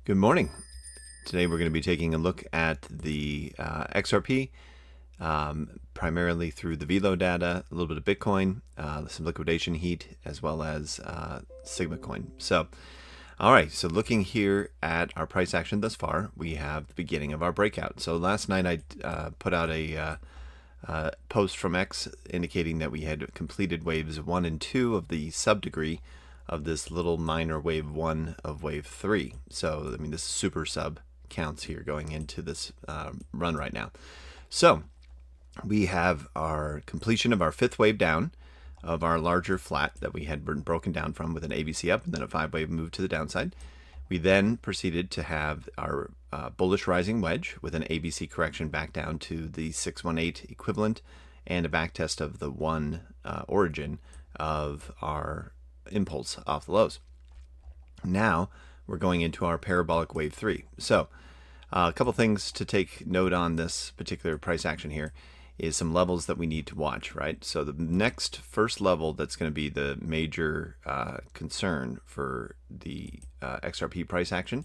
Good morning. Today we're going to be taking a look at the XRP, primarily through the VLO data, a little bit of Bitcoin, some liquidation heat, as well as Sigma coin. So, all right, so looking here at our price action thus far, we have the beginning of our breakout. So last night I put out a post from X indicating that we had completed waves 1 and 2 of the subdegree of this little minor wave 1 of wave 3. So, I mean, this super sub counts here going into this run right now. So, we have our completion of our 5th wave down of our larger flat that we had been broken down from with an ABC up and then a 5-wave move to the downside. We then proceeded to have our bullish rising wedge with an ABC correction back down to the 618 equivalent and a back test of the 1 origin of our impulse off the lows. Now we're going into our parabolic wave 3. So a couple things to take note on this particular price action here is some levels that we need to watch, right? So the next first level that's going to be the major concern for the XRP price action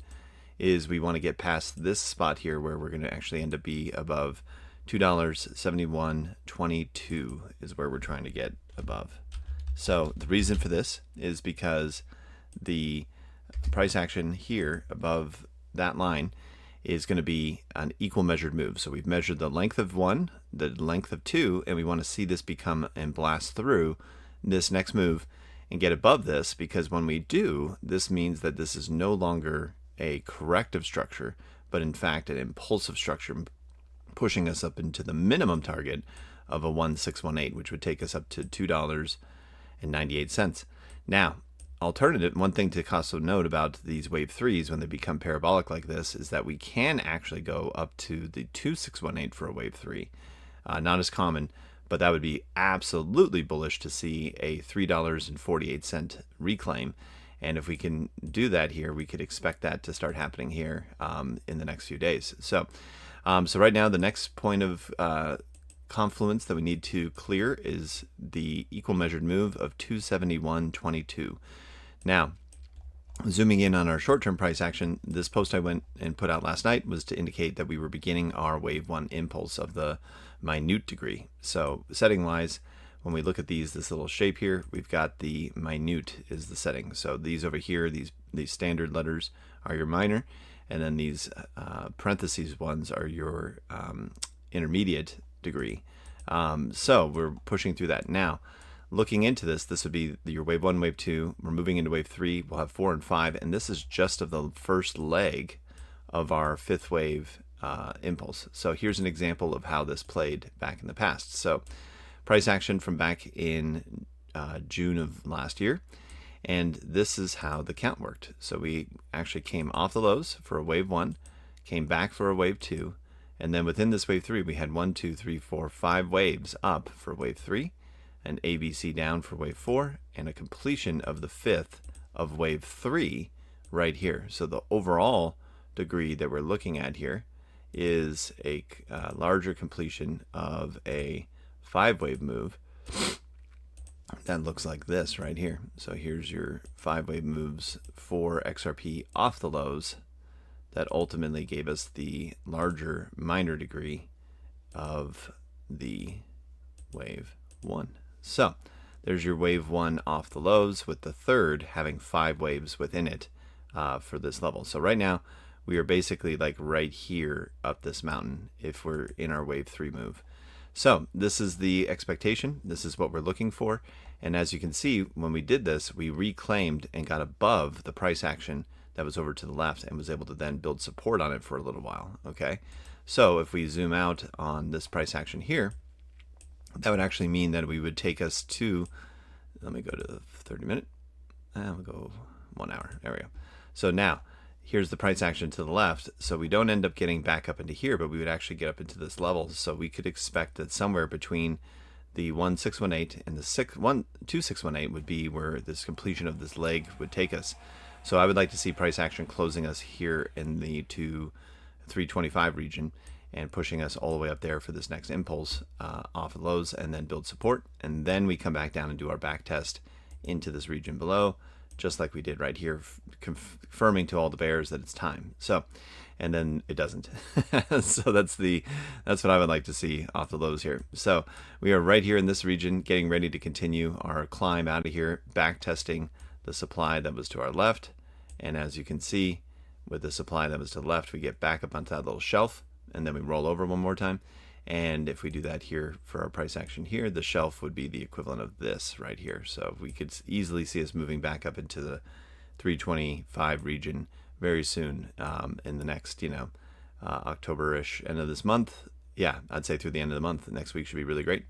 is we want to get past this spot here where we're going to actually end up be above $2.7122 is where we're trying to get above. So the reason for this is because the price action here above that line is going to be an equal measured move. So we've measured the length of 1, the length of 2, and we want to see this become and blast through this next move and get above this, because when we do, this means that this is no longer a corrective structure, but in fact an impulsive structure, pushing us up into the minimum target of a 1618, which would take us up to $2.98. Now, alternative, one thing to also note about these wave 3s when they become parabolic like this is that we can actually go up to the 2618 for a wave 3. Not as common, but that would be absolutely bullish to see a $3.48 reclaim. And if we can do that here, we could expect that to start happening here in the next few days. So right now, the next point of confluence that we need to clear is the equal measured move of 271.22. Now, zooming in on our short-term price action, this post I went and put out last night was to indicate that we were beginning our wave 1 impulse of the minute degree. So setting wise, when we look at this little shape here, we've got the minute is the setting. So these over here, these standard letters are your minor, and then these parentheses ones are your intermediate degree. So we're pushing through that. Now, looking into this would be your wave 1, wave 2. We're moving into wave 3. We'll have 4 and 5, and this is just of the first leg of our 5th wave impulse. So here's an example of how this played back in the past. So price action from back in June of last year, and this is how the count worked. So we actually came off the lows for a wave 1, came back for a wave 2, and then within this wave 3, we had 1, 2, 3, 4, 5 waves up for wave 3, an ABC down for wave 4, and a completion of the 5th of wave 3 right here. So the overall degree that we're looking at here is a larger completion of a 5-wave move that looks like this right here. So here's your 5-wave moves for XRP off the lows that ultimately gave us the larger minor degree of the wave 1. So there's your wave 1 off the lows, with the third having 5 waves within it for this level. So right now we are basically like right here up this mountain if we're in our wave 3 move. So this is the expectation. This is what we're looking for. And as you can see, when we did this, we reclaimed and got above the price action that was over to the left and was able to then build support on it for a little while. Okay, so if we zoom out on this price action here, that would actually mean that we would take us to, let me go to the 30-minute, we'll go 1 hour, there we go. So now here's the price action to the left, so we don't end up getting back up into here, but we would actually get up into this level. So we could expect that somewhere between the 1618 and the 2618 would be where this completion of this leg would take us. So I would like to see price action closing us here in the 325 region and pushing us all the way up there for this next impulse off of lows, and then build support, and then we come back down and do our back test into this region below just like we did right here, confirming to all the bears that it's time. So, and then it doesn't. So that's what I would like to see off the lows here. So we are right here in this region, getting ready to continue our climb out of here, back testing the supply that was to our left. And as you can see, with the supply that was to the left, we get back up onto that little shelf, and then we roll over one more time. And if we do that here for our price action here, the shelf would be the equivalent of this right here. So we could easily see us moving back up into the 325 region very soon, in the next, October-ish, end of this month. Yeah, I'd say through the end of the month. Next week should be really great.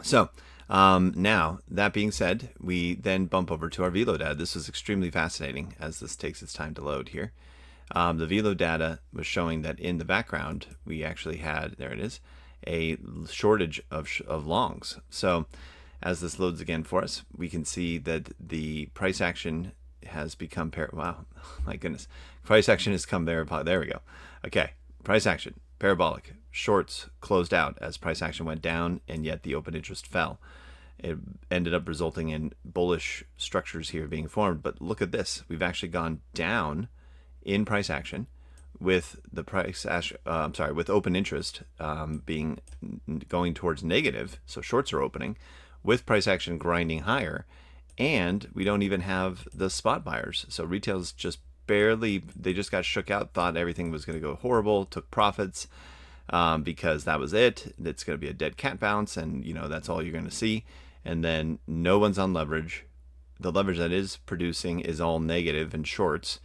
So now, that being said, we then bump over to our velo data. This is extremely fascinating as this takes its time to load here. The velo data was showing that in the background, we actually had, there it is, a shortage of longs. So as this loads again for us, we can see that the price action has become, wow, my goodness. Price action has come there. There we go. Okay, price action, parabolic. Shorts closed out as price action went down, and yet the open interest fell. It ended up resulting in bullish structures here being formed. But look at this. We've actually gone down in price action with the with open interest going towards negative. So shorts are opening with price action grinding higher. And we don't even have the spot buyers. So retail's just barely, they just got shook out, thought everything was going to go horrible, took profits because that was it. It's going to be a dead cat bounce, and that's all you're going to see. And then no one's on leverage. The leverage that is producing is all negative and shorts,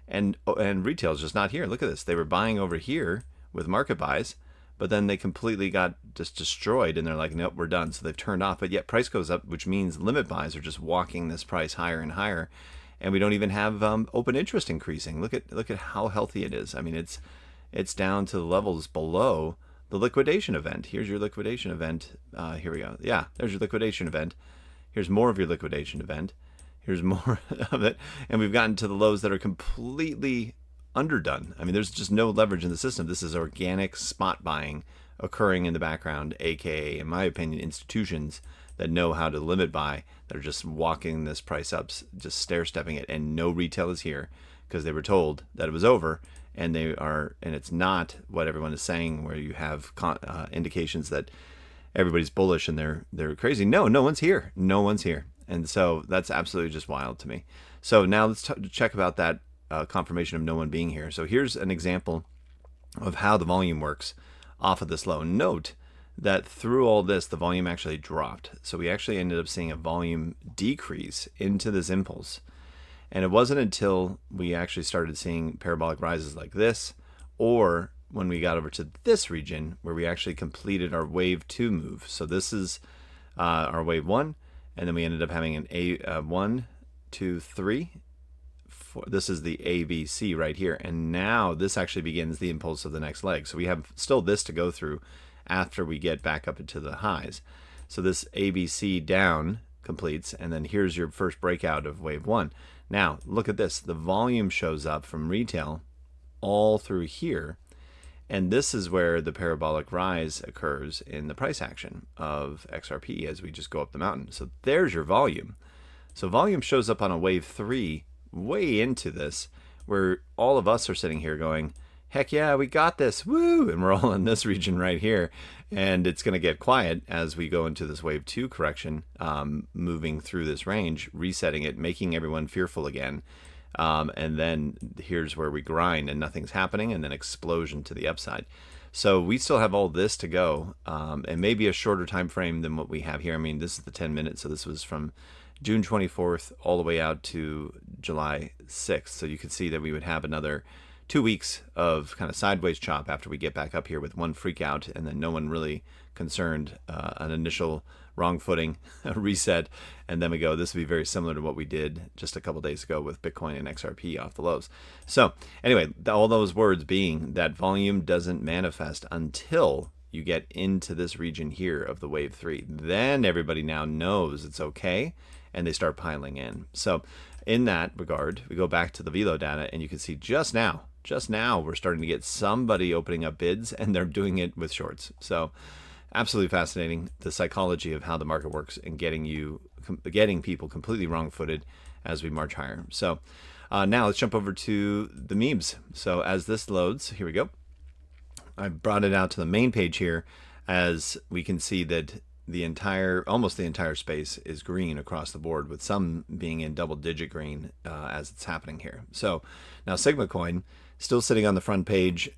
and retail's just not here. Look at this. They were buying over here with market buys, but then they completely got just destroyed, and they're like, nope, we're done. So they've turned off, but yet price goes up, which means limit buys are just walking this price higher and higher, and we don't even have open interest increasing. Look at how healthy it is. I mean, it's down to the levels below the liquidation event. Here's your liquidation event. Here we go. Yeah, there's your liquidation event. Here's more of your liquidation event. Here's more of it, and we've gotten to the lows that are completely underdone. I mean, there's just no leverage in the system. This is organic spot buying occurring in the background, aka, in my opinion, institutions that know how to limit buy, that are just walking this price up, just stair-stepping it, and no retail is here because they were told that it was over, and it's not what everyone is saying, where you have indications that everybody's bullish and they're crazy. No one's here. No one's here. And so that's absolutely just wild to me. So now let's check about that confirmation of no one being here. So here's an example of how the volume works off of this low. Note that through all this, the volume actually dropped. So we actually ended up seeing a volume decrease into this impulse. And it wasn't until we actually started seeing parabolic rises like this, or when we got over to this region, where we actually completed our wave 2 move. So this is our wave 1, and then we ended up having an 1, 2, 3. This is the ABC right here, and now this actually begins the impulse of the next leg. So we have still this to go through after we get back up into the highs. So this ABC down completes, and then here's your first breakout of wave 1. Now look at this. The volume shows up from retail all through here, and this is where the parabolic rise occurs in the price action of XRP as we just go up the mountain. So there's your volume. So volume shows up on a wave 3 way into this, where all of us are sitting here going, heck yeah, we got this, woo, and we're all in this region right here, and it's going to get quiet as we go into this wave 2 correction, moving through this range, resetting it, making everyone fearful again, and then here's where we grind and nothing's happening, and then explosion to the upside. So we still have all this to go, and maybe a shorter time frame than what we have here. I mean, this is the 10 minutes, so this was from June 24th all the way out to July 6th. So you could see that we would have another 2 weeks of kind of sideways chop after we get back up here with one freak out, and then no one really concerned, an initial wrong footing, a reset, and then we go. This would be very similar to what we did just a couple days ago with Bitcoin and XRP off the lows. So anyway, all those words being that volume doesn't manifest until you get into this region here of the wave 3. Then everybody now knows it's okay, and they start piling in. So in that regard, we go back to the velo data, and you can see just now we're starting to get somebody opening up bids, and they're doing it with shorts. So absolutely fascinating, the psychology of how the market works and getting people completely wrong-footed as we march higher. So now let's jump over to the memes. So as this loads, here we go. I brought it out to the main page here, as we can see that almost the entire space is green across the board, with some being in double-digit green as it's happening here. So now Sigma coin still sitting on the front page,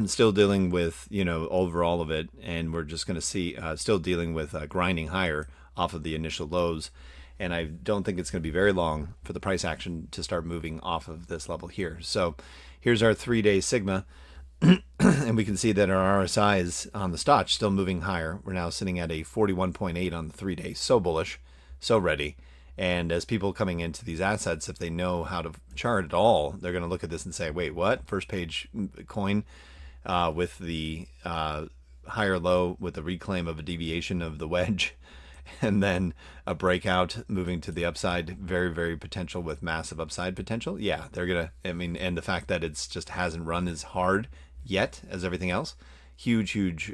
still dealing with, over all of it, and we're just going to see still dealing with grinding higher off of the initial lows. And I don't think it's going to be very long for the price action to start moving off of this level here. So here's our 3-day Sigma. And we can see that our RSI is on the Stoch still moving higher. We're now sitting at a 41.8 on the 3-day. So bullish, so ready. And as people coming into these assets, if they know how to chart at all, they're going to look at this and say, wait, what? First page coin with the higher low with the reclaim of a deviation of the wedge, and then a breakout moving to the upside, very, very potential with massive upside potential. Yeah, they're going to, and the fact that it's just hasn't run as hard yet as everything else, huge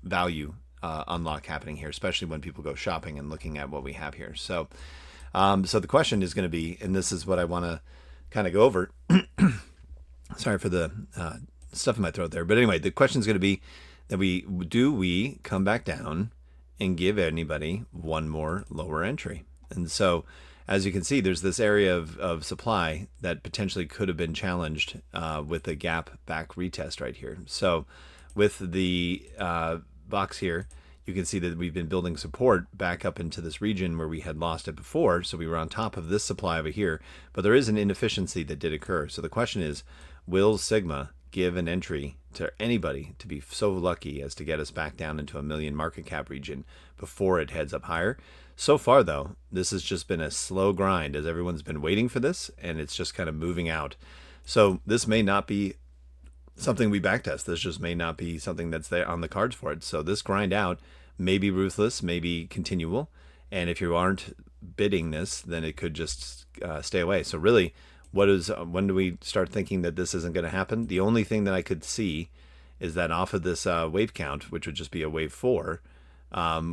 value unlock happening here, especially when people go shopping and looking at what we have here. So so the question is going to be, and this is what I want to kind of go over. Sorry for the stuff in my throat there, but anyway, the question is going to be that we come back down and give anybody one more lower entry. And so as you can see, there's this area of supply that potentially could have been challenged with a gap back retest right here. So with the box here, you can see that we've been building support back up into this region where we had lost it before. So we were on top of this supply over here, but there is an inefficiency that did occur. So the question is, will Sigma give an entry to anybody to be so lucky as to get us back down into a million market cap region before it heads up higher? So far, though, this has just been a slow grind as everyone's been waiting for this, and it's just kind of moving out. So this may not be something we backtest. This just may not be something that's there on the cards for it. So this grind out may be ruthless, may be continual, and if you aren't bidding this, then it could just stay away. So really, when do we start thinking that this isn't going to happen? The only thing that I could see is that off of this wave count, which would just be a wave 4,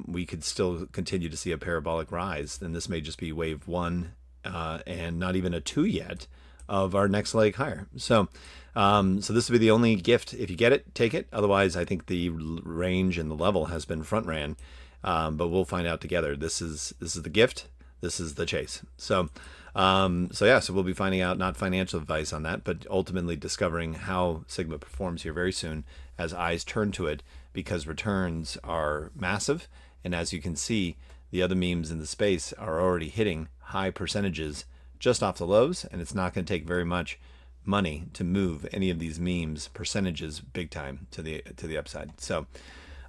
we could still continue to see a parabolic rise. And this may just be wave 1 and not even a 2 yet of our next leg higher. So so this would be the only gift. If you get it, take it. Otherwise, I think the range and the level has been front ran, but we'll find out together. This is the gift. This is the chase. So so we'll be finding out, not financial advice on that, but ultimately discovering how Sigma performs here very soon as eyes turn to it, because returns are massive. And as you can see, the other memes in the space are already hitting high percentages just off the lows, and it's not going to take very much money to move any of these memes percentages big time to the upside. So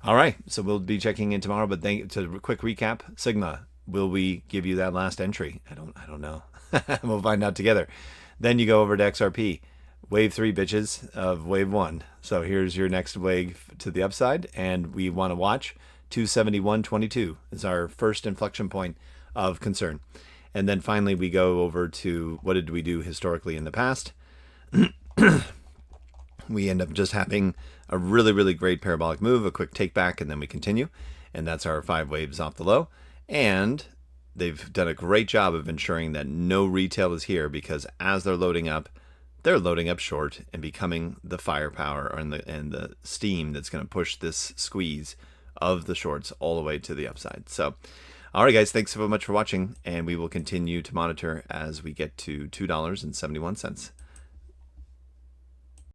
all right, so we'll be checking in tomorrow, but to a quick recap, Sigma, will we give you that last entry? I don't know. We'll find out together. Then you go over to XRP, wave 3 bitches of wave 1. So here's your next wave to the upside, and we want to watch 271.22 is our first inflection point of concern. And then finally we go over to what did we do historically in the past. We end up just having a really great parabolic move, a quick take back, and then we continue, and that's our 5 waves off the low. And they've done a great job of ensuring that no retail is here, because as they're loading up short and becoming the firepower and the steam that's going to push this squeeze of the shorts all the way to the upside. So all right, guys, thanks so much for watching, and we will continue to monitor as we get to $2.71.